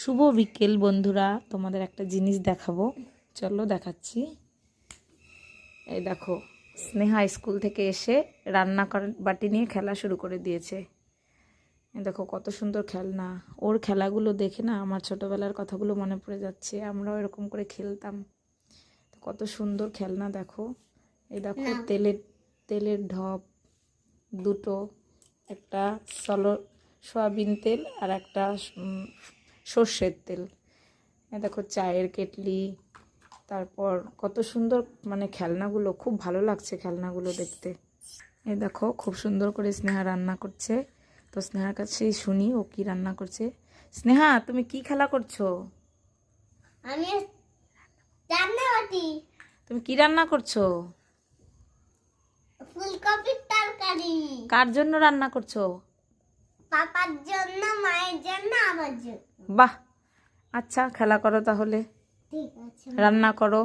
শুভ বিকেল বন্ধুরা, তোমাদের একটা জিনিস দেখাবো, চলো দেখাচ্ছি। এই দেখো, স্নেহা স্কুল থেকে এসে রান্না বাটি নিয়ে খেলা শুরু করে দিয়েছে। এই দেখো কত সুন্দর খেলনা। ওর খেলাগুলো দেখে না আমার ছোটবেলার কথাগুলো মনে পড়ে যাচ্ছে। আমরাও এরকম করে খেলতাম। কত সুন্দর খেলনা দেখো। এই দেখো তেলের ঢপ দুটো, একটা সয়াবিন তেল আর একটা সর্ষের তেল। দেখো চায়ের কেটলি, তারপর কত সুন্দর খেলনাগুলো, খুব ভালো লাগছে খেলনাগুলো দেখতে। এই দেখো খুব সুন্দর করে স্নেহা রান্না করছে। তো স্নেহার কাছেই শুনি ও কি রান্না করছে। স্নেহা, তুমি কি খেলা করছো? আমি রান্না বাটি। তুমি কি রান্না করছো? ফুলকপির তরকারি। কার জন্য রান্না করছো? পাপার জন্য, মায়ের জন্য, আমার জন্য। বাহ, আচ্ছা খেলা করো তাহলে, ঠিক আছে, রান্না করো।